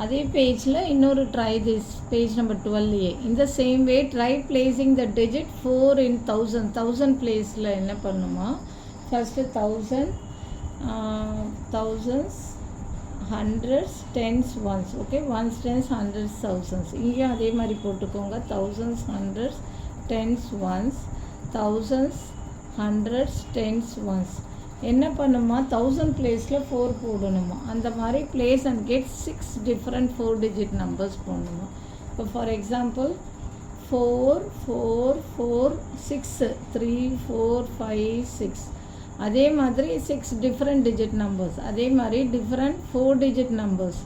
அதே பேஜில் இன்னொரு try this page number 12A. இந்த same way try placing the digit 4 in 1000 பிளேஸில் என்ன பண்ணுமா, first 1000 thousands hundreds tens ones. Okay, once tense hundreds thousands. இங்கேயும் அதே மாதிரி போட்டுக்கோங்க. thousands hundreds tens ones, thousands hundreds tens ones. என்ன பண்ணுமா, 1000 பிளேஸில் 4 போடணுமா. அந்த மாதிரி place and get 6 different 4 digit numbers போடணுமா. இப்போ ஃபார் எக்ஸாம்பிள் 4 4 4 6 3 4 5 6. அதே மாதிரி 6 டிஃப்ரெண்ட் டிஜிட் நம்பர்ஸ். அதே மாதிரி different 4 digit numbers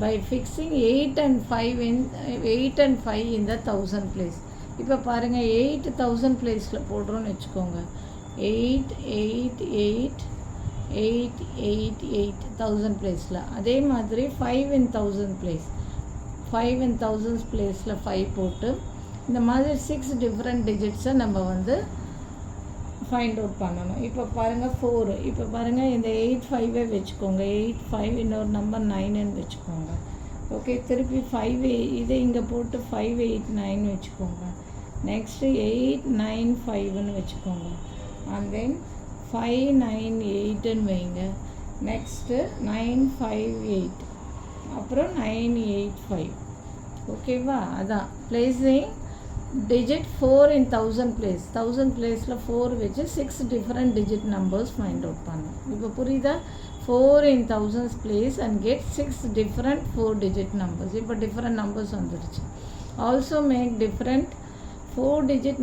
by fixing 8 and 5 in the 1000 place. இப்போ பாருங்கள் 8000 பிளேஸில் போடுறோன்னு வச்சுக்கோங்க. 8 8 8 8 8 8 1000 பிளேஸில். அதே மாதிரி 5 in 1000 பிளேஸ், 5 in 1000 பிளேஸில் 5 போட்டு இந்த மாதிரி 6 டிஃப்ரெண்ட் டிஜிட்ஸை நம்ம வந்து ஃபைண்ட் அவுட் பண்ணணும். இப்போ பாருங்கள் 4. இப்போ பாருங்கள் இந்த 8 5 வச்சுக்கோங்க. 8 5 இன்னொரு நம்பர் 9ன்னு வச்சுக்கோங்க. ஓகே, திருப்பி 5 இதை இங்கே போட்டு 5 8 9 வச்சுக்கோங்க. நெக்ஸ்ட்டு 8 9 5ன்னு வச்சுக்கோங்க. அண்ட் தென் 5 9 8ன்னு வைங்க. நெக்ஸ்ட்டு 9 5 8, அப்புறம் 9 8 5. ஓகேவா, அதான் பிளேஸிங் digit 4 in 1000 place. 1000 பிளேஸில் 4 வச்சு 6 different digit numbers find out பண்ணணும். இப்போ புரியுதா, 4 in 1000 place and get 6 different 4 digit numbers. இப்போ டிஃப்ரெண்ட் நம்பர்ஸ் வந்துடுச்சு. Also make different 4 digit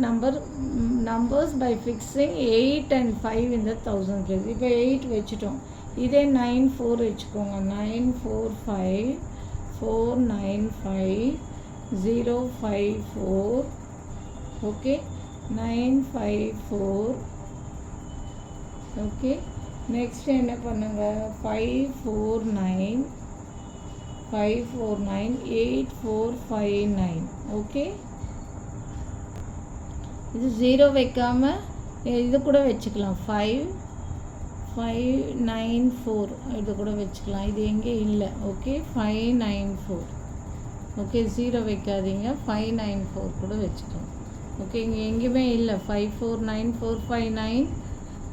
numbers by fixing 8 and 5 in the 1000 place. இப்போ 8 வச்சுட்டோம். இதே 9 4 வச்சுக்கோங்க. 9 4 5 4 9 5 0 5 4. ஓகே, 9 5 4. ஓகே, நெக்ஸ்ட் என்ன பண்ணுங்க, 5 4 9 5 4 9 8 4 5 9. ஓகே, இது 0 வைக்காமல் இது கூட வச்சுக்கலாம். 5 5 9 4 இது கூட வச்சுக்கலாம். இது எங்கே இல்லை. ஓகே, 5 9 4. ஓகே, 0 வைக்காதீங்க. 5 9 4 கூட வச்சுக்கலாம். ஓகே, இங்கே எங்கேயுமே இல்லை. 5 4 9 4 5 9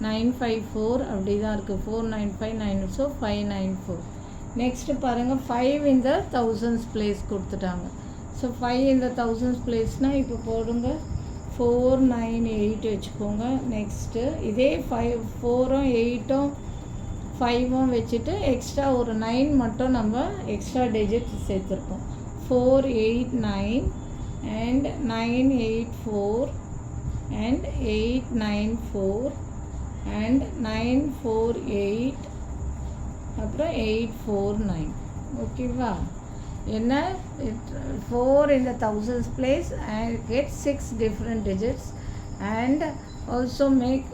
9 5 4 அப்படி தான் இருக்குது. 4 9 5 9. ஸோ 5 9 4. நெக்ஸ்ட்டு பாருங்கள் 5 in the 1000 பிளேஸ் கொடுத்துட்டாங்க. ஸோ 5 in the 1000 பிளேஸ்னால் இப்போ போடுங்க 4 9 8 வச்சுக்கோங்க. நெக்ஸ்ட்டு இதே 5 4ம் 8ம் 5ம் வச்சுட்டு எக்ஸ்ட்ரா ஒரு 9 மட்டும் நம்ம எக்ஸ்ட்ரா டிஜிட் சேர்த்துருக்கோம். 4 8 9 and 9 8 4 and 8 9 4 and 9 4 8 அப்புறம் 8 4 9. ஓகேவா, என்ன 4 in the 1000 place and get 6 different digits and also make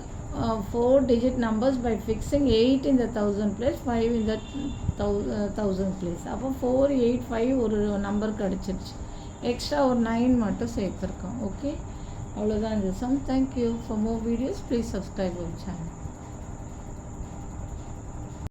4 digit numbers by fixing 8 in the 1000 place, 5 in the 1000 place. அப்போ 4 8 5 ஒரு நம்பர் கிடச்சிருச்சு. எக்ஸ்ட்ரா ஒரு 9 மட்டும் சேர்த்துருக்கோம். ஓகே, அவ்வளோதான் இந்த sum. Thank you. For more videos please subscribe our channel.